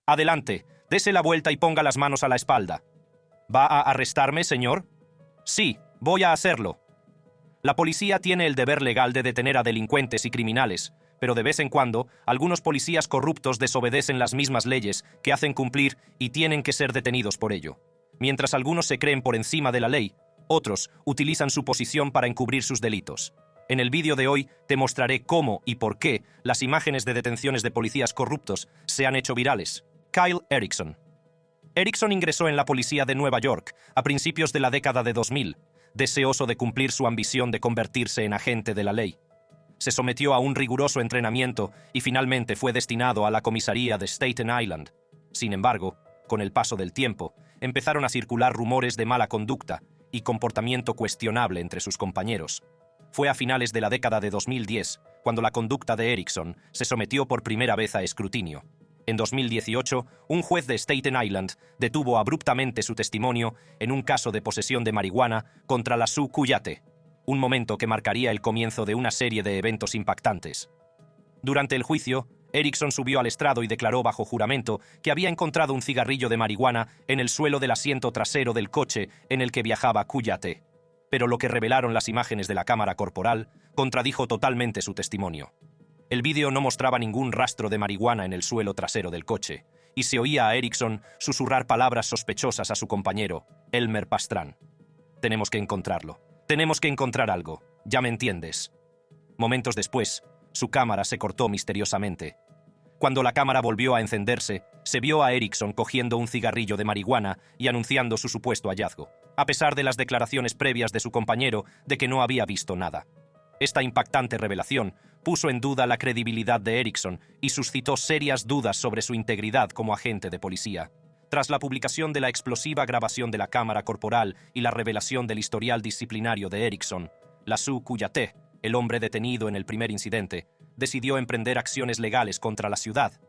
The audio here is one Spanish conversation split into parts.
Adelante, dese la vuelta y ponga las manos a la espalda. ¿Va a arrestarme, señor? Sí, voy a hacerlo. La policía tiene el deber legal de detener a delincuentes y criminales, pero de vez en cuando, algunos policías corruptos desobedecen las mismas leyes que hacen cumplir y tienen que ser detenidos por ello. Mientras algunos se creen por encima de la ley, otros utilizan su posición para encubrir sus delitos. En el vídeo de hoy te mostraré cómo y por qué las imágenes de detenciones de policías corruptos se han hecho virales. Kyle Erickson. Erickson ingresó en la policía de Nueva York a principios de la década de 2000, deseoso de cumplir su ambición de convertirse en agente de la ley. Se sometió a un riguroso entrenamiento y finalmente fue destinado a la comisaría de Staten Island. Sin embargo, con el paso del tiempo, empezaron a circular rumores de mala conducta y comportamiento cuestionable entre sus compañeros. Fue a finales de la década de 2010 cuando la conducta de Erickson se sometió por primera vez a escrutinio. En 2018, un juez de Staten Island detuvo abruptamente su testimonio en un caso de posesión de marihuana contra la Sue Cuyate, un momento que marcaría el comienzo de una serie de eventos impactantes. Durante el juicio, Erickson subió al estrado y declaró bajo juramento que había encontrado un cigarrillo de marihuana en el suelo del asiento trasero del coche en el que viajaba Cuyate. Pero lo que revelaron las imágenes de la cámara corporal contradijo totalmente su testimonio. El vídeo no mostraba ningún rastro de marihuana en el suelo trasero del coche, y se oía a Erickson susurrar palabras sospechosas a su compañero, Elmer Pastrán. Tenemos que encontrarlo. Tenemos que encontrar algo. Ya me entiendes. Momentos después, su cámara se cortó misteriosamente. Cuando la cámara volvió a encenderse, se vio a Erickson cogiendo un cigarrillo de marihuana y anunciando su supuesto hallazgo, a pesar de las declaraciones previas de su compañero de que no había visto nada. Esta impactante revelación puso en duda la credibilidad de Erickson y suscitó serias dudas sobre su integridad como agente de policía. Tras la publicación de la explosiva grabación de la cámara corporal y la revelación del historial disciplinario de Erickson, la Sue Cuyate, el hombre detenido en el primer incidente, decidió emprender acciones legales contra la ciudad.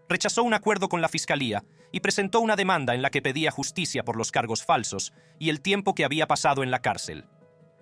Rechazó un acuerdo con la fiscalía y presentó una demanda en la que pedía justicia por los cargos falsos y el tiempo que había pasado en la cárcel.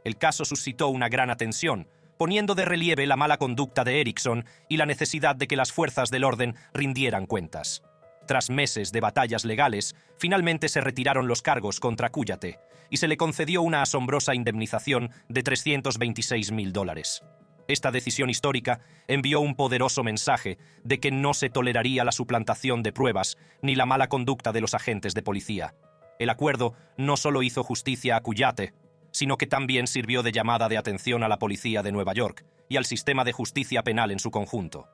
El caso suscitó una gran atención, poniendo de relieve la mala conducta de Erickson y la necesidad de que las fuerzas del orden rindieran cuentas. Tras meses de batallas legales, finalmente se retiraron los cargos contra Cuyate y se le concedió una asombrosa indemnización de $326,000. Esta decisión histórica envió un poderoso mensaje de que no se toleraría la suplantación de pruebas ni la mala conducta de los agentes de policía. El acuerdo no solo hizo justicia a Cuyate, sino que también sirvió de llamada de atención a la policía de Nueva York y al sistema de justicia penal en su conjunto.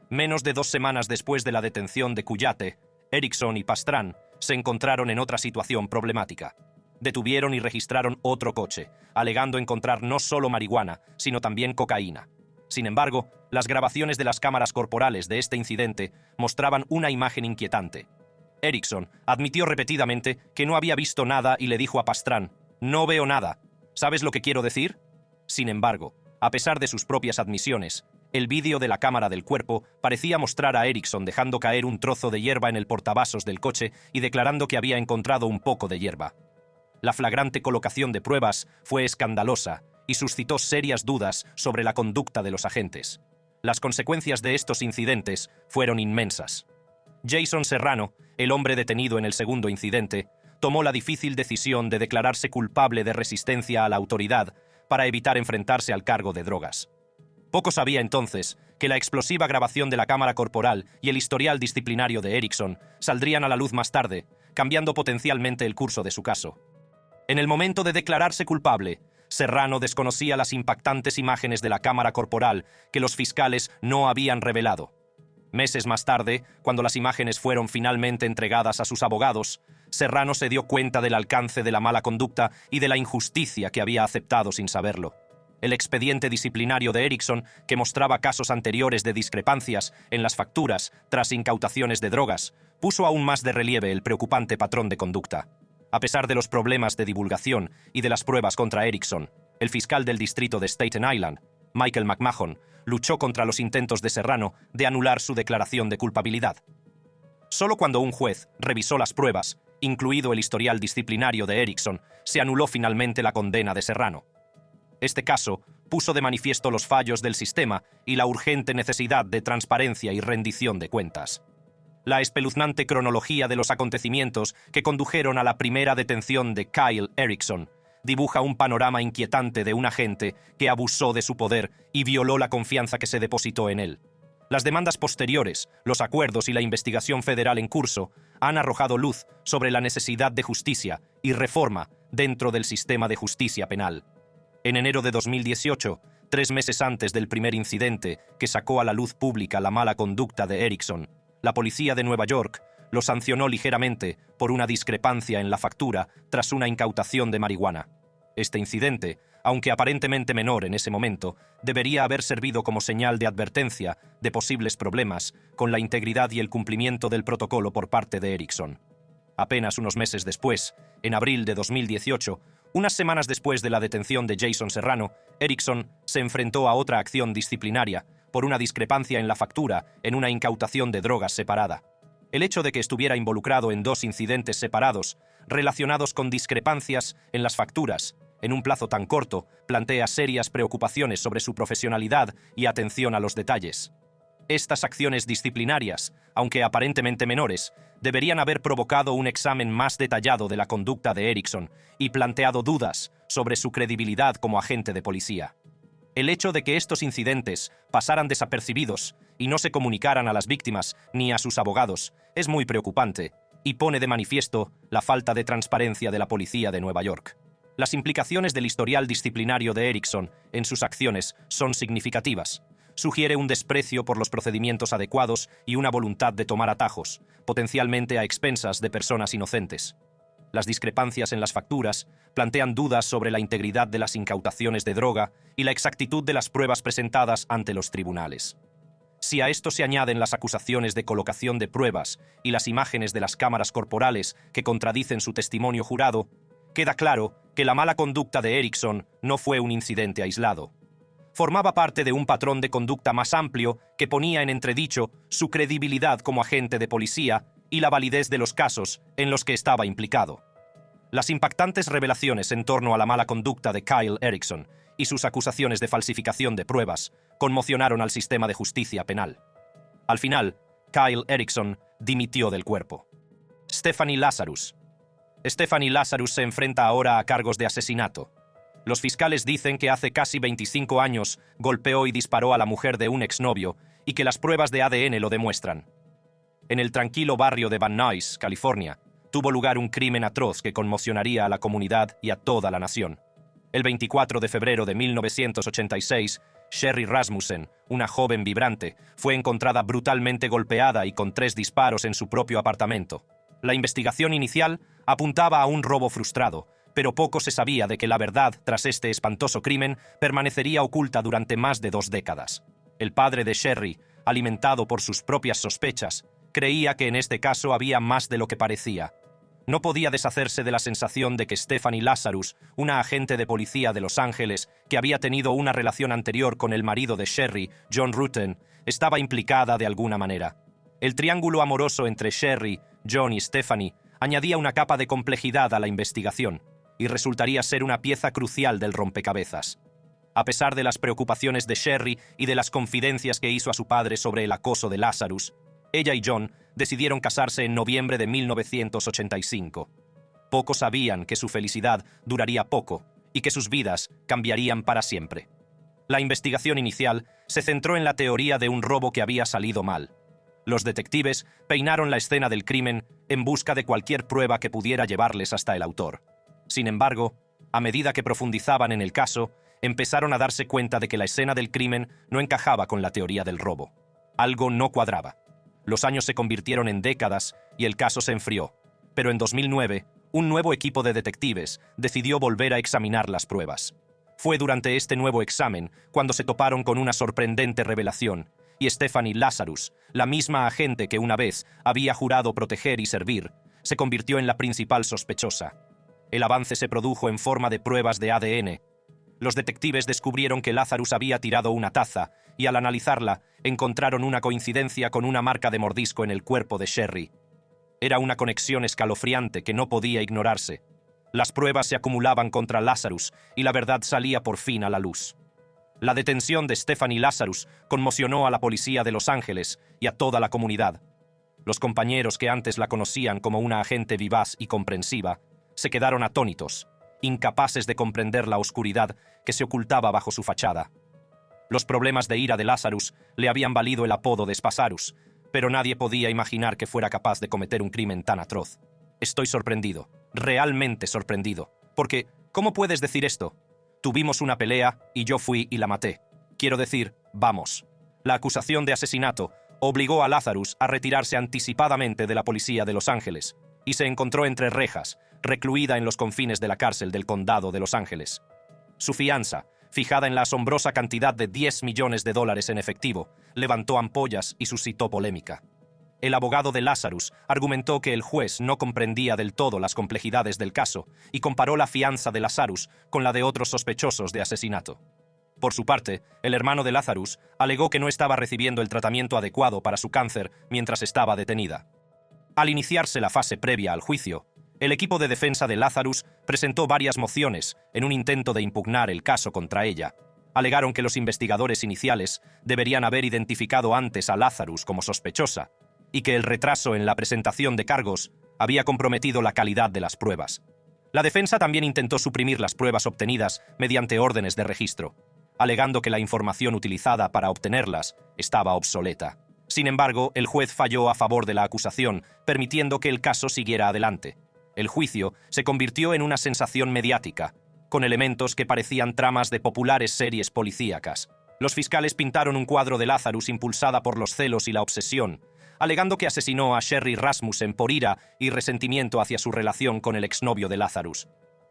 Menos de 2 semanas después de la detención de Cuyate, Erickson y Pastrán se encontraron en otra situación problemática. Detuvieron y registraron otro coche, alegando encontrar no solo marihuana, sino también cocaína. Sin embargo, las grabaciones de las cámaras corporales de este incidente mostraban una imagen inquietante. Erickson admitió repetidamente que no había visto nada y le dijo a Pastrán: «No veo nada. ¿Sabes lo que quiero decir?». Sin embargo, a pesar de sus propias admisiones, el vídeo de la cámara del cuerpo parecía mostrar a Erickson dejando caer un trozo de hierba en el portavasos del coche y declarando que había encontrado un poco de hierba. La flagrante colocación de pruebas fue escandalosa y suscitó serias dudas sobre la conducta de los agentes. Las consecuencias de estos incidentes fueron inmensas. Jason Serrano, el hombre detenido en el segundo incidente, tomó la difícil decisión de declararse culpable de resistencia a la autoridad para evitar enfrentarse al cargo de drogas. Poco sabía entonces que la explosiva grabación de la cámara corporal y el historial disciplinario de Erickson saldrían a la luz más tarde, cambiando potencialmente el curso de su caso. En el momento de declararse culpable, Serrano desconocía las impactantes imágenes de la cámara corporal que los fiscales no habían revelado. Meses más tarde, cuando las imágenes fueron finalmente entregadas a sus abogados, Serrano se dio cuenta del alcance de la mala conducta y de la injusticia que había aceptado sin saberlo. El expediente disciplinario de Erickson, que mostraba casos anteriores de discrepancias en las facturas tras incautaciones de drogas, puso aún más de relieve el preocupante patrón de conducta. A pesar de los problemas de divulgación y de las pruebas contra Erickson, el fiscal del distrito de Staten Island, Michael McMahon, luchó contra los intentos de Serrano de anular su declaración de culpabilidad. Solo cuando un juez revisó las pruebas, incluido el historial disciplinario de Erickson, se anuló finalmente la condena de Serrano. Este caso puso de manifiesto los fallos del sistema y la urgente necesidad de transparencia y rendición de cuentas. La espeluznante cronología de los acontecimientos que condujeron a la primera detención de Kyle Erickson dibuja un panorama inquietante de un agente que abusó de su poder y violó la confianza que se depositó en él. Las demandas posteriores, los acuerdos y la investigación federal en curso han arrojado luz sobre la necesidad de justicia y reforma dentro del sistema de justicia penal. En enero de 2018, 3 meses antes del primer incidente que sacó a la luz pública la mala conducta de Erickson, la policía de Nueva York lo sancionó ligeramente por una discrepancia en la factura tras una incautación de marihuana. Este incidente, aunque aparentemente menor en ese momento, debería haber servido como señal de advertencia de posibles problemas con la integridad y el cumplimiento del protocolo por parte de Erickson. Apenas unos meses después, en abril de 2018, unas semanas después de la detención de Jason Serrano, Erickson se enfrentó a otra acción disciplinaria por una discrepancia en la factura en una incautación de drogas separada. El hecho de que estuviera involucrado en 2 incidentes separados, relacionados con discrepancias en las facturas, en un plazo tan corto, plantea serias preocupaciones sobre su profesionalidad y atención a los detalles. Estas acciones disciplinarias, aunque aparentemente menores, deberían haber provocado un examen más detallado de la conducta de Erickson y planteado dudas sobre su credibilidad como agente de policía. El hecho de que estos incidentes pasaran desapercibidos y no se comunicaran a las víctimas ni a sus abogados es muy preocupante y pone de manifiesto la falta de transparencia de la policía de Nueva York. Las implicaciones del historial disciplinario de Erickson en sus acciones son significativas. Sugiere un desprecio por los procedimientos adecuados y una voluntad de tomar atajos, potencialmente a expensas de personas inocentes. Las discrepancias en las facturas plantean dudas sobre la integridad de las incautaciones de droga y la exactitud de las pruebas presentadas ante los tribunales. Si a esto se añaden las acusaciones de colocación de pruebas y las imágenes de las cámaras corporales que contradicen su testimonio jurado, queda claro que la mala conducta de Erickson no fue un incidente aislado. Formaba parte de un patrón de conducta más amplio que ponía en entredicho su credibilidad como agente de policía y la validez de los casos en los que estaba implicado. Las impactantes revelaciones en torno a la mala conducta de Kyle Erickson y sus acusaciones de falsificación de pruebas conmocionaron al sistema de justicia penal. Al final, Kyle Erickson dimitió del cuerpo. Stephanie Lazarus se enfrenta ahora a cargos de asesinato. Los fiscales dicen que hace casi 25 años golpeó y disparó a la mujer de un exnovio y que las pruebas de ADN lo demuestran. En el tranquilo barrio de Van Nuys, California, tuvo lugar un crimen atroz que conmocionaría a la comunidad y a toda la nación. El 24 de febrero de 1986, Sherry Rasmussen, una joven vibrante, fue encontrada brutalmente golpeada y con 3 disparos en su propio apartamento. La investigación inicial apuntaba a un robo frustrado, pero poco se sabía de que la verdad tras este espantoso crimen permanecería oculta durante más de 2 décadas. El padre de Sherry, alimentado por sus propias sospechas, creía que en este caso había más de lo que parecía. No podía deshacerse de la sensación de que Stephanie Lazarus, una agente de policía de Los Ángeles que había tenido una relación anterior con el marido de Sherry, John Rutten, estaba implicada de alguna manera. El triángulo amoroso entre Sherry, John y Stephanie añadía una capa de complejidad a la investigación y resultaría ser una pieza crucial del rompecabezas. A pesar de las preocupaciones de Sherry y de las confidencias que hizo a su padre sobre el acoso de Lazarus, ella y John decidieron casarse en noviembre de 1985. Pocos sabían que su felicidad duraría poco y que sus vidas cambiarían para siempre. La investigación inicial se centró en la teoría de un robo que había salido mal. Los detectives peinaron la escena del crimen en busca de cualquier prueba que pudiera llevarles hasta el autor. Sin embargo, a medida que profundizaban en el caso, empezaron a darse cuenta de que la escena del crimen no encajaba con la teoría del robo. Algo no cuadraba. Los años se convirtieron en décadas y el caso se enfrió. Pero en 2009, un nuevo equipo de detectives decidió volver a examinar las pruebas. Fue durante este nuevo examen cuando se toparon con una sorprendente revelación, y Stephanie Lazarus, la misma agente que una vez había jurado proteger y servir, se convirtió en la principal sospechosa. El avance se produjo en forma de pruebas de ADN. Los detectives descubrieron que Lazarus había tirado una taza y al analizarla encontraron una coincidencia con una marca de mordisco en el cuerpo de Sherry. Era una conexión escalofriante que no podía ignorarse. Las pruebas se acumulaban contra Lazarus y la verdad salía por fin a la luz. La detención de Stephanie Lazarus conmocionó a la policía de Los Ángeles y a toda la comunidad. Los compañeros que antes la conocían como una agente vivaz y comprensiva se quedaron atónitos, incapaces de comprender la oscuridad que se ocultaba bajo su fachada. Los problemas de ira de Lazarus le habían valido el apodo de Spasarus, pero nadie podía imaginar que fuera capaz de cometer un crimen tan atroz. Estoy sorprendido, realmente sorprendido, porque, ¿cómo puedes decir esto? Tuvimos una pelea y yo fui y la maté. Quiero decir, vamos. La acusación de asesinato obligó a Lazarus a retirarse anticipadamente de la policía de Los Ángeles y se encontró entre rejas, recluida en los confines de la cárcel del condado de Los Ángeles. Su fianza, fijada en la asombrosa cantidad de $10 millones en efectivo, levantó ampollas y suscitó polémica. El abogado de Lazarus argumentó que el juez no comprendía del todo las complejidades del caso y comparó la fianza de Lazarus con la de otros sospechosos de asesinato. Por su parte, el hermano de Lazarus alegó que no estaba recibiendo el tratamiento adecuado para su cáncer mientras estaba detenida. Al iniciarse la fase previa al juicio, el equipo de defensa de Lazarus presentó varias mociones en un intento de impugnar el caso contra ella. Alegaron que los investigadores iniciales deberían haber identificado antes a Lazarus como sospechosa y que el retraso en la presentación de cargos había comprometido la calidad de las pruebas. La defensa también intentó suprimir las pruebas obtenidas mediante órdenes de registro, alegando que la información utilizada para obtenerlas estaba obsoleta. Sin embargo, el juez falló a favor de la acusación, permitiendo que el caso siguiera adelante. El juicio se convirtió en una sensación mediática, con elementos que parecían tramas de populares series policíacas. Los fiscales pintaron un cuadro de Lazarus impulsada por los celos y la obsesión, alegando que asesinó a Sherry Rasmussen por ira y resentimiento hacia su relación con el exnovio de Lazarus.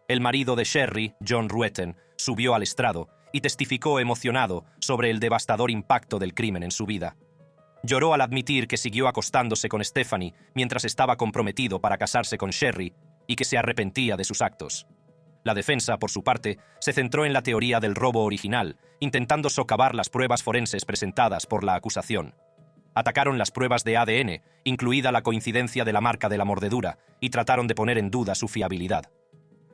El marido de Sherry, John Ruetten, subió al estrado y testificó emocionado sobre el devastador impacto del crimen en su vida. Lloró al admitir que siguió acostándose con Stephanie mientras estaba comprometido para casarse con Sherry y que se arrepentía de sus actos. La defensa, por su parte, se centró en la teoría del robo original, intentando socavar las pruebas forenses presentadas por la acusación. Atacaron las pruebas de ADN, incluida la coincidencia de la marca de la mordedura, y trataron de poner en duda su fiabilidad.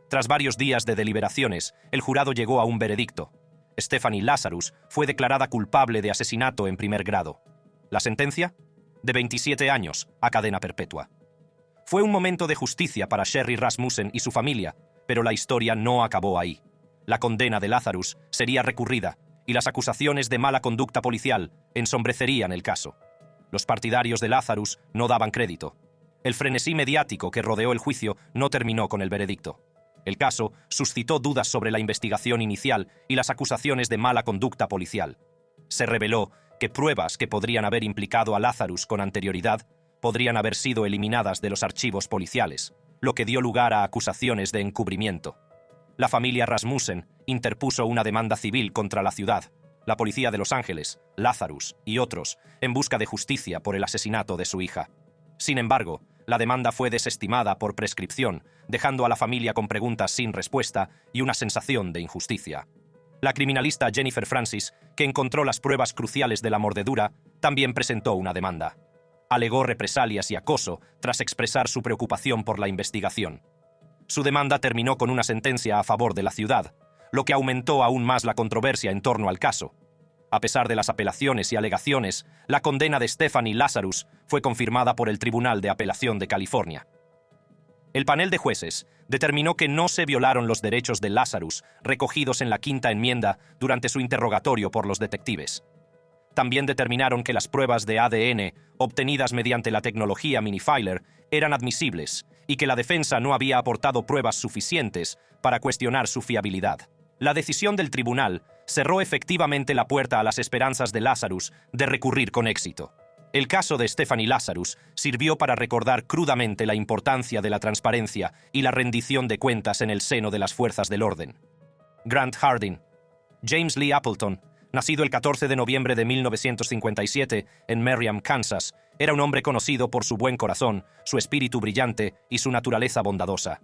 Tras varios días de deliberaciones, el jurado llegó a un veredicto. Stephanie Lazarus fue declarada culpable de asesinato en primer grado. ¿La sentencia? De 27 años a cadena perpetua. Fue un momento de justicia para Sherry Rasmussen y su familia, pero la historia no acabó ahí. La condena de Lazarus sería recurrida y las acusaciones de mala conducta policial ensombrecerían el caso. Los partidarios de Lazarus no daban crédito. El frenesí mediático que rodeó el juicio no terminó con el veredicto. El caso suscitó dudas sobre la investigación inicial y las acusaciones de mala conducta policial. Se reveló que pruebas que podrían haber implicado a Lazarus con anterioridad podrían haber sido eliminadas de los archivos policiales, lo que dio lugar a acusaciones de encubrimiento. La familia Rasmussen interpuso una demanda civil contra la ciudad, la policía de Los Ángeles, Lazarus y otros, en busca de justicia por el asesinato de su hija. Sin embargo, la demanda fue desestimada por prescripción, dejando a la familia con preguntas sin respuesta y una sensación de injusticia. La criminalista Jennifer Francis, que encontró las pruebas cruciales de la mordedura, también presentó una demanda. Alegó represalias y acoso tras expresar su preocupación por la investigación. Su demanda terminó con una sentencia a favor de la ciudad, lo que aumentó aún más la controversia en torno al caso. A pesar de las apelaciones y alegaciones, la condena de Stephanie Lazarus fue confirmada por el Tribunal de Apelación de California. El panel de jueces determinó que no se violaron los derechos de Lazarus recogidos en la Quinta Enmienda durante su interrogatorio por los detectives. También determinaron que las pruebas de ADN obtenidas mediante la tecnología Minifiler eran admisibles y que la defensa no había aportado pruebas suficientes para cuestionar su fiabilidad. La decisión del tribunal cerró efectivamente la puerta a las esperanzas de Lazarus de recurrir con éxito. El caso de Stephanie Lazarus sirvió para recordar crudamente la importancia de la transparencia y la rendición de cuentas en el seno de las fuerzas del orden. Grant Hardin. James Lee Appleton, nacido el 14 de noviembre de 1957 en Merriam, Kansas, era un hombre conocido por su buen corazón, su espíritu brillante y su naturaleza bondadosa.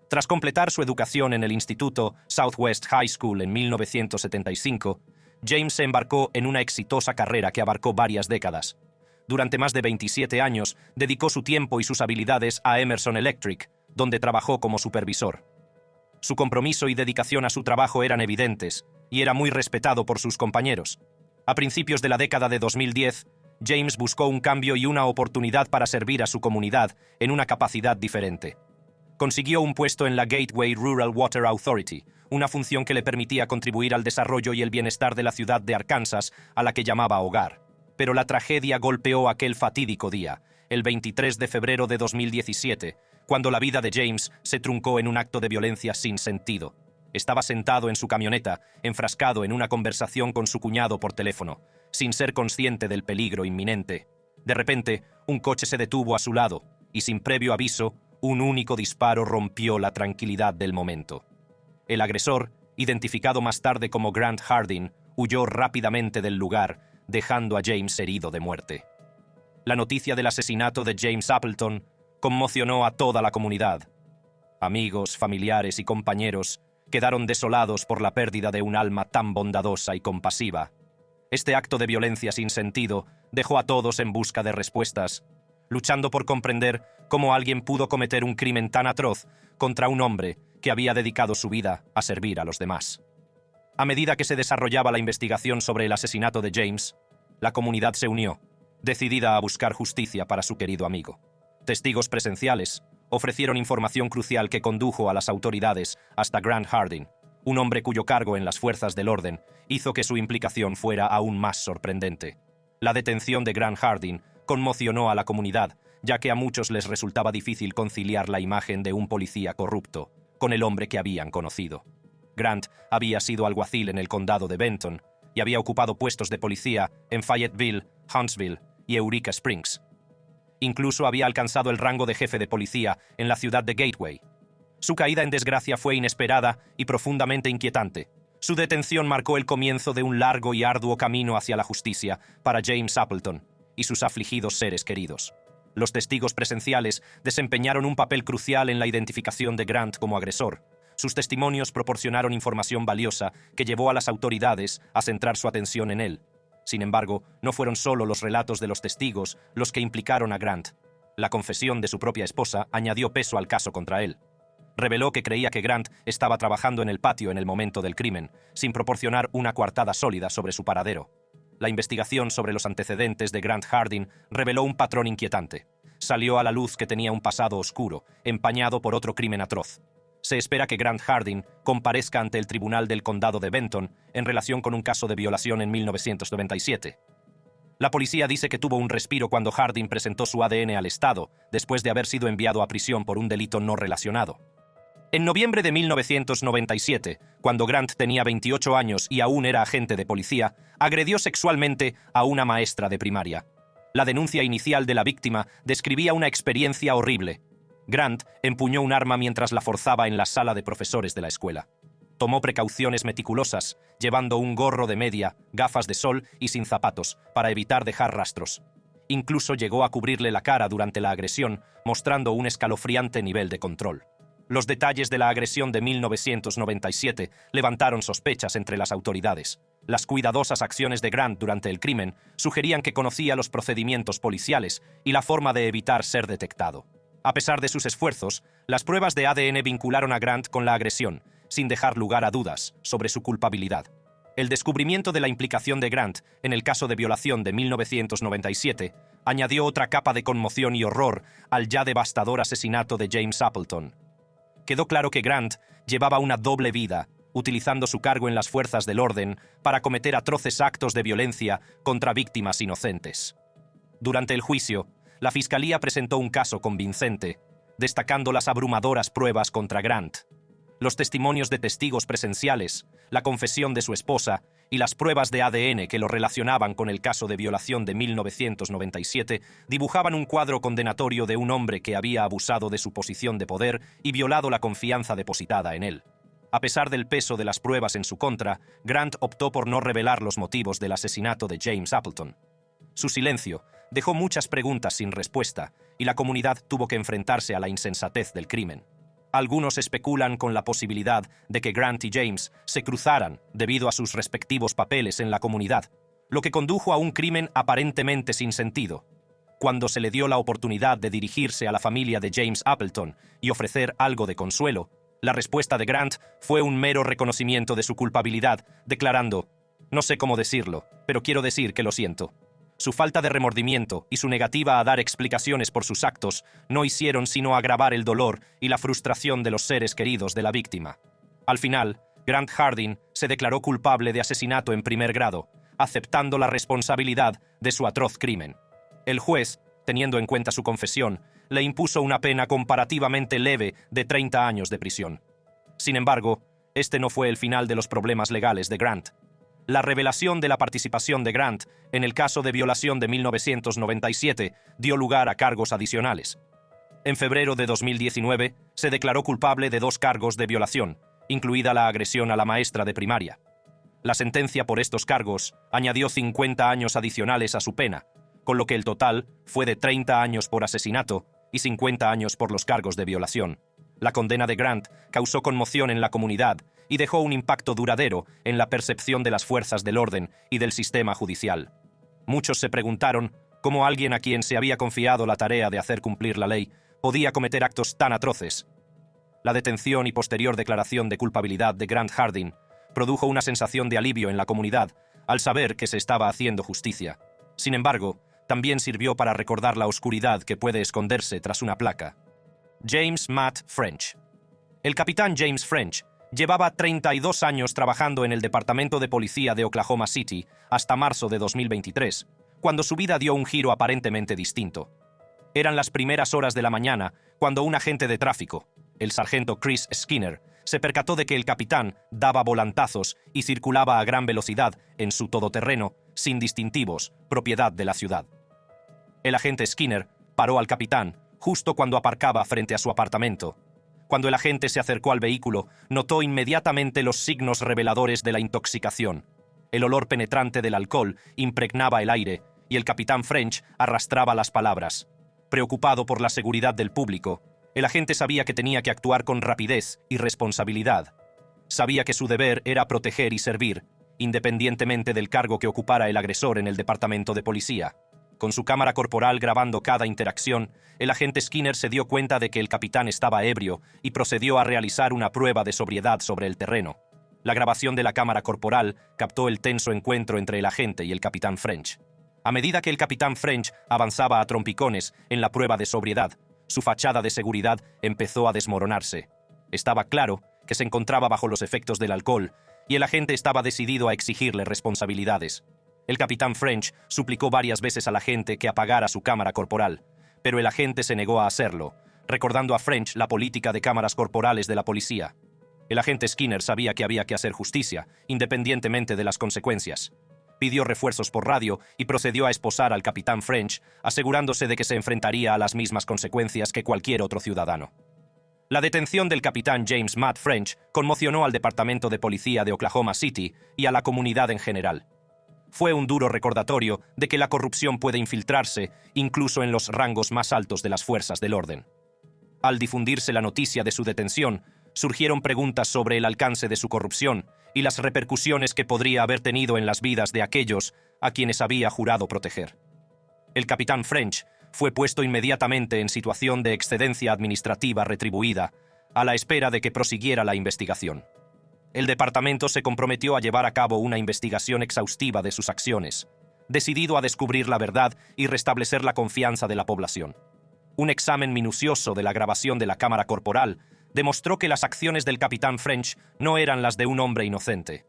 Tras completar su educación en el instituto Southwest High School en 1975, James se embarcó en una exitosa carrera que abarcó varias décadas. Durante más de 27 años, dedicó su tiempo y sus habilidades a Emerson Electric, donde trabajó como supervisor. Su compromiso y dedicación a su trabajo eran evidentes, y era muy respetado por sus compañeros. A principios de la década de 2010, James buscó un cambio y una oportunidad para servir a su comunidad en una capacidad diferente. Consiguió un puesto en la Gateway Rural Water Authority, una función que le permitía contribuir al desarrollo y el bienestar de la ciudad de Arkansas, a la que llamaba hogar. Pero la tragedia golpeó aquel fatídico día, el 23 de febrero de 2017, cuando la vida de James se truncó en un acto de violencia sin sentido. Estaba sentado en su camioneta, enfrascado en una conversación con su cuñado por teléfono, sin ser consciente del peligro inminente. De repente, un coche se detuvo a su lado, y sin previo aviso, un único disparo rompió la tranquilidad del momento. El agresor, identificado más tarde como Grant Hardin, huyó rápidamente del lugar, dejando a James herido de muerte. La noticia del asesinato de James Appleton conmocionó a toda la comunidad. Amigos, familiares y compañeros quedaron desolados por la pérdida de un alma tan bondadosa y compasiva. Este acto de violencia sin sentido dejó a todos en busca de respuestas, luchando por comprender cómo alguien pudo cometer un crimen tan atroz contra un hombre que había dedicado su vida a servir a los demás. A medida que se desarrollaba la investigación sobre el asesinato de James, la comunidad se unió, decidida a buscar justicia para su querido amigo. Testigos presenciales ofrecieron información crucial que condujo a las autoridades hasta Grant Hardin, un hombre cuyo cargo en las fuerzas del orden hizo que su implicación fuera aún más sorprendente. La detención de Grant Hardin conmocionó a la comunidad, ya que a muchos les resultaba difícil conciliar la imagen de un policía corrupto con el hombre que habían conocido. Grant había sido alguacil en el condado de Benton y había ocupado puestos de policía en Fayetteville, Huntsville y Eureka Springs. Incluso había alcanzado el rango de jefe de policía en la ciudad de Gateway. Su caída en desgracia fue inesperada y profundamente inquietante. Su detención marcó el comienzo de un largo y arduo camino hacia la justicia para James Appleton y sus afligidos seres queridos. Los testigos presenciales desempeñaron un papel crucial en la identificación de Grant como agresor. Sus testimonios proporcionaron información valiosa que llevó a las autoridades a centrar su atención en él. Sin embargo, no fueron solo los relatos de los testigos los que implicaron a Grant. La confesión de su propia esposa añadió peso al caso contra él. Reveló que creía que Grant estaba trabajando en el patio en el momento del crimen, sin proporcionar una coartada sólida sobre su paradero. La investigación sobre los antecedentes de Grant Hardin reveló un patrón inquietante. Salió a la luz que tenía un pasado oscuro, empañado por otro crimen atroz. Se espera que Grant Hardin comparezca ante el Tribunal del Condado de Benton en relación con un caso de violación en 1997. La policía dice que tuvo un respiro cuando Hardin presentó su ADN al Estado, después de haber sido enviado a prisión por un delito no relacionado. En noviembre de 1997, cuando Grant tenía 28 años y aún era agente de policía, agredió sexualmente a una maestra de primaria. La denuncia inicial de la víctima describía una experiencia horrible. Grant empuñó un arma mientras la forzaba en la sala de profesores de la escuela. Tomó precauciones meticulosas, llevando un gorro de media, gafas de sol y sin zapatos, para evitar dejar rastros. Incluso llegó a cubrirle la cara durante la agresión, mostrando un escalofriante nivel de control. Los detalles de la agresión de 1997 levantaron sospechas entre las autoridades. Las cuidadosas acciones de Grant durante el crimen sugerían que conocía los procedimientos policiales y la forma de evitar ser detectado. A pesar de sus esfuerzos, las pruebas de ADN vincularon a Grant con la agresión, sin dejar lugar a dudas sobre su culpabilidad. El descubrimiento de la implicación de Grant en el caso de violación de 1997 añadió otra capa de conmoción y horror al ya devastador asesinato de James Appleton. Quedó claro que Grant llevaba una doble vida, utilizando su cargo en las fuerzas del orden para cometer atroces actos de violencia contra víctimas inocentes. Durante el juicio, la Fiscalía presentó un caso convincente, destacando las abrumadoras pruebas contra Grant. Los testimonios de testigos presenciales, la confesión de su esposa y las pruebas de ADN que lo relacionaban con el caso de violación de 1997 dibujaban un cuadro condenatorio de un hombre que había abusado de su posición de poder y violado la confianza depositada en él. A pesar del peso de las pruebas en su contra, Grant optó por no revelar los motivos del asesinato de James Appleton. Su silencio dejó muchas preguntas sin respuesta y la comunidad tuvo que enfrentarse a la insensatez del crimen. Algunos especulan con la posibilidad de que Grant y James se cruzaran debido a sus respectivos papeles en la comunidad, lo que condujo a un crimen aparentemente sin sentido. Cuando se le dio la oportunidad de dirigirse a la familia de James Appleton y ofrecer algo de consuelo, la respuesta de Grant fue un mero reconocimiento de su culpabilidad, declarando: «No sé cómo decirlo, pero quiero decir que lo siento. Su falta de remordimiento y su negativa a dar explicaciones por sus actos no hicieron sino agravar el dolor y la frustración de los seres queridos de la víctima. Al final, Grant Hardin se declaró culpable de asesinato en primer grado, aceptando la responsabilidad de su atroz crimen. El juez, teniendo en cuenta su confesión, le impuso una pena comparativamente leve de 30 años de prisión. Sin embargo, este no fue el final de los problemas legales de Grant. La revelación de la participación de Grant en el caso de violación de 1997 dio lugar a cargos adicionales. En febrero de 2019, se declaró culpable de 2 cargos de violación, incluida la agresión a la maestra de primaria. La sentencia por estos cargos añadió 50 años adicionales a su pena, con lo que el total fue de 30 años por asesinato y 50 años por los cargos de violación. La condena de Grant causó conmoción en la comunidad y dejó un impacto duradero en la percepción de las fuerzas del orden y del sistema judicial. Muchos se preguntaron cómo alguien a quien se había confiado la tarea de hacer cumplir la ley podía cometer actos tan atroces. La detención y posterior declaración de culpabilidad de Grant Hardin produjo una sensación de alivio en la comunidad al saber que se estaba haciendo justicia. Sin embargo, también sirvió para recordar la oscuridad que puede esconderse tras una placa. James Matt French. El capitán James French llevaba 32 años trabajando en el Departamento de Policía de Oklahoma City hasta marzo de 2023, cuando su vida dio un giro aparentemente distinto. Eran las primeras horas de la mañana cuando un agente de tráfico, el sargento Chris Skinner, se percató de que el capitán daba volantazos y circulaba a gran velocidad en su todoterreno, sin distintivos, propiedad de la ciudad. El agente Skinner paró al capitán justo cuando aparcaba frente a su apartamento. Cuando el agente se acercó al vehículo, notó inmediatamente los signos reveladores de la intoxicación. El olor penetrante del alcohol impregnaba el aire y el capitán French arrastraba las palabras. Preocupado por la seguridad del público, el agente sabía que tenía que actuar con rapidez y responsabilidad. Sabía que su deber era proteger y servir, independientemente del cargo que ocupara el agresor en el departamento de policía. Con su cámara corporal grabando cada interacción, el agente Skinner se dio cuenta de que el capitán estaba ebrio y procedió a realizar una prueba de sobriedad sobre el terreno. La grabación de la cámara corporal captó el tenso encuentro entre el agente y el capitán French. A medida que el capitán French avanzaba a trompicones en la prueba de sobriedad, su fachada de seguridad empezó a desmoronarse. Estaba claro que se encontraba bajo los efectos del alcohol y el agente estaba decidido a exigirle responsabilidades. El capitán French suplicó varias veces al agente que apagara su cámara corporal, pero el agente se negó a hacerlo, recordando a French la política de cámaras corporales de la policía. El agente Skinner sabía que había que hacer justicia, independientemente de las consecuencias. Pidió refuerzos por radio y procedió a esposar al capitán French, asegurándose de que se enfrentaría a las mismas consecuencias que cualquier otro ciudadano. La detención del capitán James Matt French conmocionó al Departamento de Policía de Oklahoma City y a la comunidad en general. Fue un duro recordatorio de que la corrupción puede infiltrarse incluso en los rangos más altos de las fuerzas del orden. Al difundirse la noticia de su detención, surgieron preguntas sobre el alcance de su corrupción y las repercusiones que podría haber tenido en las vidas de aquellos a quienes había jurado proteger. El capitán French fue puesto inmediatamente en situación de excedencia administrativa retribuida, a la espera de que prosiguiera la investigación. El departamento se comprometió a llevar a cabo una investigación exhaustiva de sus acciones, decidido a descubrir la verdad y restablecer la confianza de la población. Un examen minucioso de la grabación de la cámara corporal demostró que las acciones del capitán French no eran las de un hombre inocente.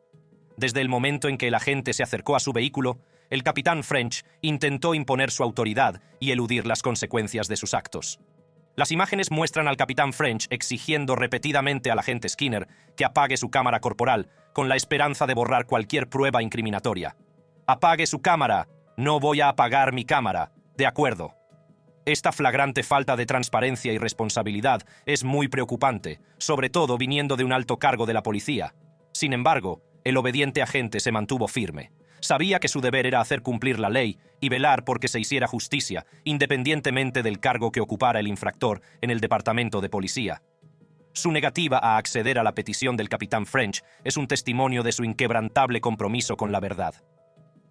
Desde el momento en que el agente se acercó a su vehículo, el capitán French intentó imponer su autoridad y eludir las consecuencias de sus actos. Las imágenes muestran al capitán French exigiendo repetidamente al agente Skinner que apague su cámara corporal con la esperanza de borrar cualquier prueba incriminatoria. «Apague su cámara. No voy a apagar mi cámara. De acuerdo». Esta flagrante falta de transparencia y responsabilidad es muy preocupante, sobre todo viniendo de un alto cargo de la policía. Sin embargo, el obediente agente se mantuvo firme. Sabía que su deber era hacer cumplir la ley y velar por que se hiciera justicia, independientemente del cargo que ocupara el infractor en el departamento de policía. Su negativa a acceder a la petición del capitán French es un testimonio de su inquebrantable compromiso con la verdad.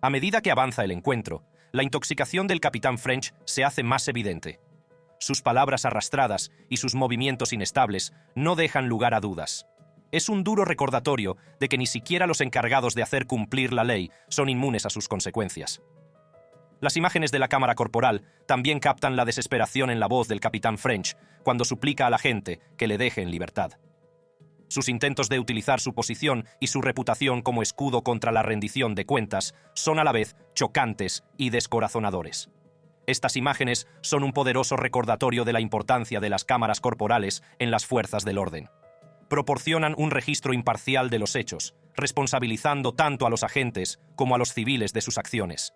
A medida que avanza el encuentro, la intoxicación del capitán French se hace más evidente. Sus palabras arrastradas y sus movimientos inestables no dejan lugar a dudas. Es un duro recordatorio de que ni siquiera los encargados de hacer cumplir la ley son inmunes a sus consecuencias. Las imágenes de la cámara corporal también captan la desesperación en la voz del capitán French cuando suplica a la gente que le deje en libertad. Sus intentos de utilizar su posición y su reputación como escudo contra la rendición de cuentas son a la vez chocantes y descorazonadores. Estas imágenes son un poderoso recordatorio de la importancia de las cámaras corporales en las fuerzas del orden. Proporcionan un registro imparcial de los hechos, responsabilizando tanto a los agentes como a los civiles de sus acciones.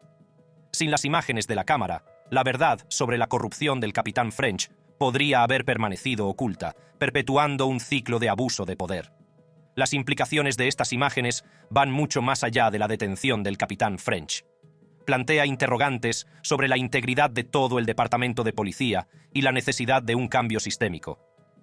Sin las imágenes de la cámara, la verdad sobre la corrupción del capitán French podría haber permanecido oculta, perpetuando un ciclo de abuso de poder. Las implicaciones de estas imágenes van mucho más allá de la detención del capitán French. Plantea interrogantes sobre la integridad de todo el departamento de policía y la necesidad de un cambio sistémico.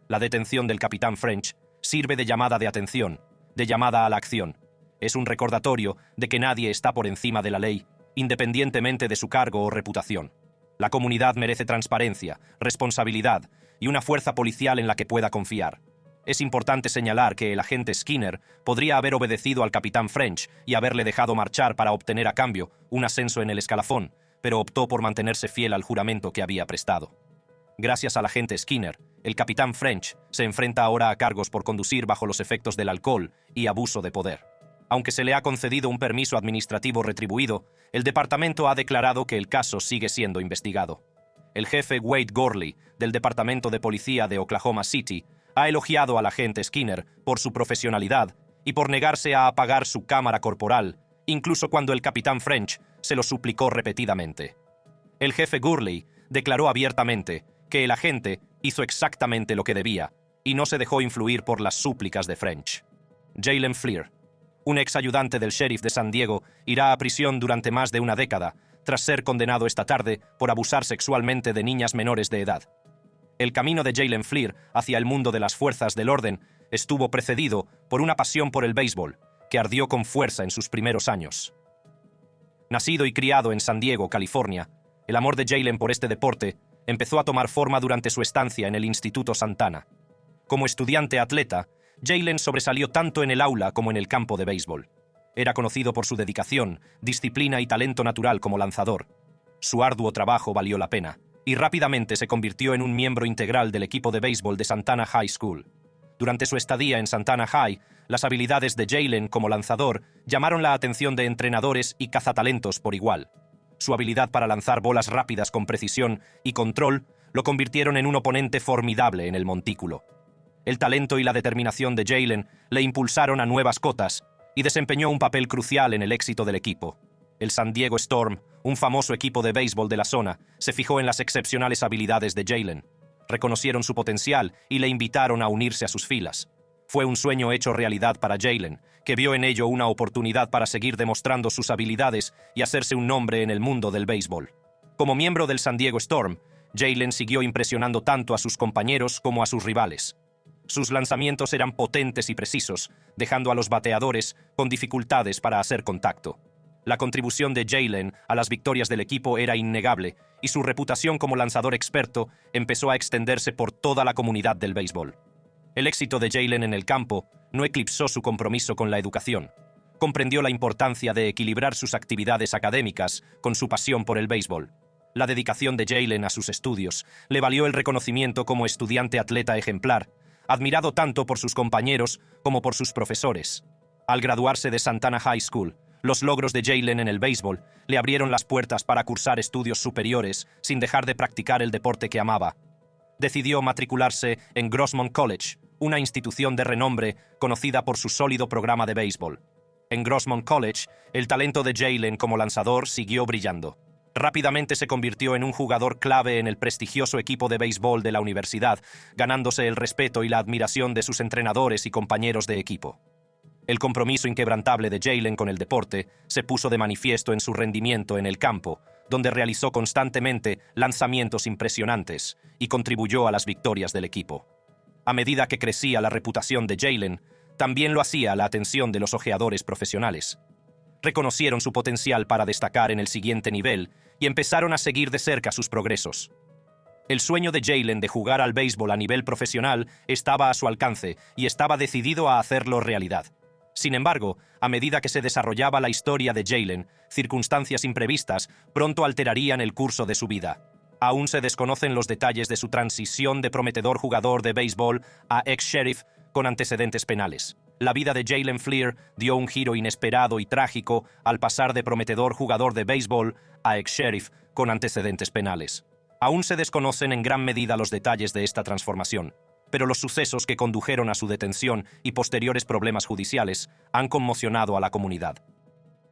La detención del capitán French sirve de llamada de atención, de llamada a la acción. Es un recordatorio de que nadie está por encima de la ley, independientemente de su cargo o reputación. La comunidad merece transparencia, responsabilidad y una fuerza policial en la que pueda confiar. Es importante señalar que el agente Skinner podría haber obedecido al capitán French y haberle dejado marchar para obtener a cambio un ascenso en el escalafón, pero optó por mantenerse fiel al juramento que había prestado. Gracias al agente Skinner, el capitán French se enfrenta ahora a cargos por conducir bajo los efectos del alcohol y abuso de poder. Aunque se le ha concedido un permiso administrativo retribuido, el departamento ha declarado que el caso sigue siendo investigado. El jefe Wade Gorley, del Departamento de Policía de Oklahoma City, ha elogiado al agente Skinner por su profesionalidad y por negarse a apagar su cámara corporal, incluso cuando el capitán French se lo suplicó repetidamente. El jefe Gurley declaró abiertamente que el agente hizo exactamente lo que debía y no se dejó influir por las súplicas de French. Jaylen Fleer, un ex ayudante del sheriff de San Diego, irá a prisión durante más de una década, tras ser condenado esta tarde por abusar sexualmente de niñas menores de edad. El camino de Jaylen Fleer hacia el mundo de las fuerzas del orden estuvo precedido por una pasión por el béisbol, que ardió con fuerza en sus primeros años. Nacido y criado en San Diego, California, el amor de Jaylen por este deporte empezó a tomar forma durante su estancia en el Instituto Santana. Como estudiante atleta, Jaylen sobresalió tanto en el aula como en el campo de béisbol. Era conocido por su dedicación, disciplina y talento natural como lanzador. Su arduo trabajo valió la pena, y rápidamente se convirtió en un miembro integral del equipo de béisbol de Santana High School. Durante su estadía en Santana High, las habilidades de Jaylen como lanzador llamaron la atención de entrenadores y cazatalentos por igual. Su habilidad para lanzar bolas rápidas con precisión y control lo convirtieron en un oponente formidable en el montículo. El talento y la determinación de Jaylen le impulsaron a nuevas cotas y desempeñó un papel crucial en el éxito del equipo. El San Diego Storm, un famoso equipo de béisbol de la zona, se fijó en las excepcionales habilidades de Jaylen. Reconocieron su potencial y le invitaron a unirse a sus filas. Fue un sueño hecho realidad para Jaylen, que vio en ello una oportunidad para seguir demostrando sus habilidades y hacerse un nombre en el mundo del béisbol. Como miembro del San Diego Storm, Jaylen siguió impresionando tanto a sus compañeros como a sus rivales. Sus lanzamientos eran potentes y precisos, dejando a los bateadores con dificultades para hacer contacto. La contribución de Jaylen a las victorias del equipo era innegable, y su reputación como lanzador experto empezó a extenderse por toda la comunidad del béisbol. El éxito de Jaylen en el campo no eclipsó su compromiso con la educación. Comprendió la importancia de equilibrar sus actividades académicas con su pasión por el béisbol. La dedicación de Jaylen a sus estudios le valió el reconocimiento como estudiante atleta ejemplar, admirado tanto por sus compañeros como por sus profesores. Al graduarse de Santana High School, los logros de Jaylen en el béisbol le abrieron las puertas para cursar estudios superiores sin dejar de practicar el deporte que amaba. Decidió matricularse en Grossmont College, una institución de renombre conocida por su sólido programa de béisbol. En Grossmont College, el talento de Jaylen como lanzador siguió brillando. Rápidamente se convirtió en un jugador clave en el prestigioso equipo de béisbol de la universidad, ganándose el respeto y la admiración de sus entrenadores y compañeros de equipo. El compromiso inquebrantable de Jaylen con el deporte se puso de manifiesto en su rendimiento en el campo, donde realizó constantemente lanzamientos impresionantes y contribuyó a las victorias del equipo. A medida que crecía la reputación de Jaylen, también lo hacía la atención de los ojeadores profesionales. Reconocieron su potencial para destacar en el siguiente nivel y empezaron a seguir de cerca sus progresos. El sueño de Jaylen de jugar al béisbol a nivel profesional estaba a su alcance y estaba decidido a hacerlo realidad. Sin embargo, a medida que se desarrollaba la historia de Jaylen, circunstancias imprevistas pronto alterarían el curso de su vida. Aún se desconocen los detalles de su transición de prometedor jugador de béisbol a ex-sheriff con antecedentes penales. La vida de Jaylen Fleer dio un giro inesperado y trágico al pasar de prometedor jugador de béisbol a ex-sheriff con antecedentes penales. Aún se desconocen en gran medida los detalles de esta transformación, pero los sucesos que condujeron a su detención y posteriores problemas judiciales han conmocionado a la comunidad.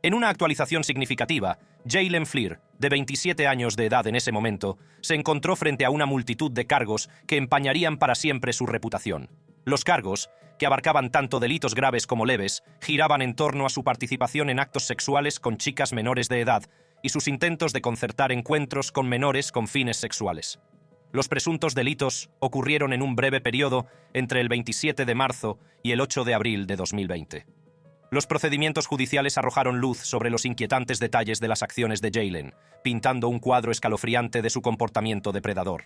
En una actualización significativa, Jaylen Fleer, de 27 años de edad en ese momento, se encontró frente a una multitud de cargos que empañarían para siempre su reputación. Los cargos, que abarcaban tanto delitos graves como leves, giraban en torno a su participación en actos sexuales con chicas menores de edad y sus intentos de concertar encuentros con menores con fines sexuales. Los presuntos delitos ocurrieron en un breve periodo entre el 27 de marzo y el 8 de abril de 2020. Los procedimientos judiciales arrojaron luz sobre los inquietantes detalles de las acciones de Jaylen, pintando un cuadro escalofriante de su comportamiento depredador.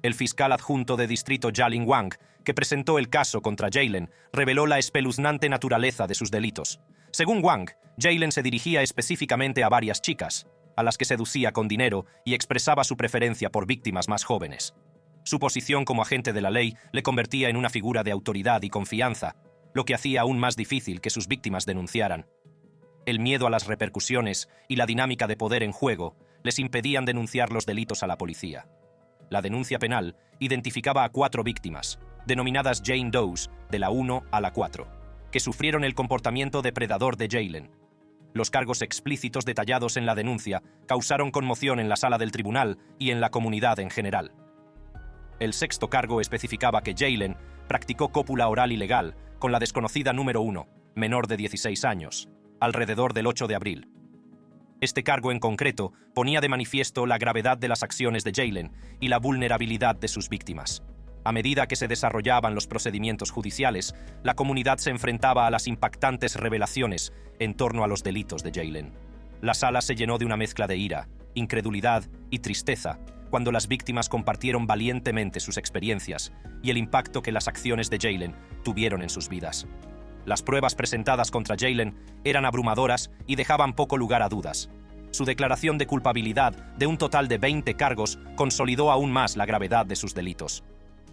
El fiscal adjunto de distrito Jalin Wang, que presentó el caso contra Jaylen, reveló la espeluznante naturaleza de sus delitos. Según Wang, Jaylen se dirigía específicamente a varias chicas, a las que seducía con dinero y expresaba su preferencia por víctimas más jóvenes. Su posición como agente de la ley le convertía en una figura de autoridad y confianza, lo que hacía aún más difícil que sus víctimas denunciaran. El miedo a las repercusiones y la dinámica de poder en juego les impedían denunciar los delitos a la policía. La denuncia penal identificaba a 4 víctimas, denominadas Jane Does, de la 1 a la 4, que sufrieron el comportamiento depredador de Jaylen. Los cargos explícitos detallados en la denuncia causaron conmoción en la sala del tribunal y en la comunidad en general. El 6º cargo especificaba que Jaylen practicó cópula oral ilegal con la desconocida número 1, menor de 16 años, alrededor del 8 de abril. Este cargo en concreto ponía de manifiesto la gravedad de las acciones de Jaylen y la vulnerabilidad de sus víctimas. A medida que se desarrollaban los procedimientos judiciales, la comunidad se enfrentaba a las impactantes revelaciones en torno a los delitos de Jaylen. La sala se llenó de una mezcla de ira, incredulidad y tristeza cuando las víctimas compartieron valientemente sus experiencias y el impacto que las acciones de Jaylen tuvieron en sus vidas. Las pruebas presentadas contra Jaylen eran abrumadoras y dejaban poco lugar a dudas. Su declaración de culpabilidad de un total de 20 cargos consolidó aún más la gravedad de sus delitos.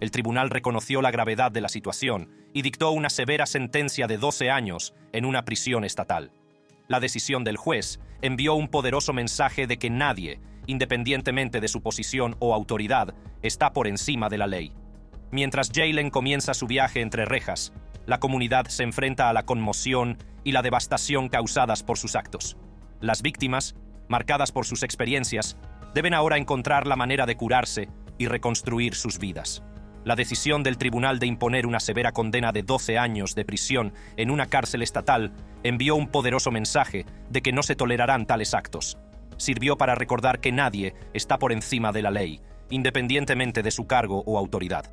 El tribunal reconoció la gravedad de la situación y dictó una severa sentencia de 12 años en una prisión estatal. La decisión del juez envió un poderoso mensaje de que nadie, independientemente de su posición o autoridad, está por encima de la ley. Mientras Jaylen comienza su viaje entre rejas, la comunidad se enfrenta a la conmoción y la devastación causadas por sus actos. Las víctimas, marcadas por sus experiencias, deben ahora encontrar la manera de curarse y reconstruir sus vidas. La decisión del tribunal de imponer una severa condena de 12 años de prisión en una cárcel estatal envió un poderoso mensaje de que no se tolerarán tales actos. Sirvió para recordar que nadie está por encima de la ley, independientemente de su cargo o autoridad.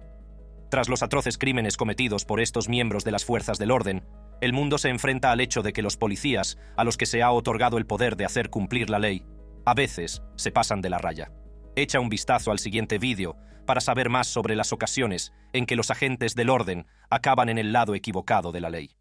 Tras los atroces crímenes cometidos por estos miembros de las fuerzas del orden, el mundo se enfrenta al hecho de que los policías, a los que se ha otorgado el poder de hacer cumplir la ley, a veces se pasan de la raya. Echa un vistazo al siguiente vídeo para saber más sobre las ocasiones en que los agentes del orden acaban en el lado equivocado de la ley.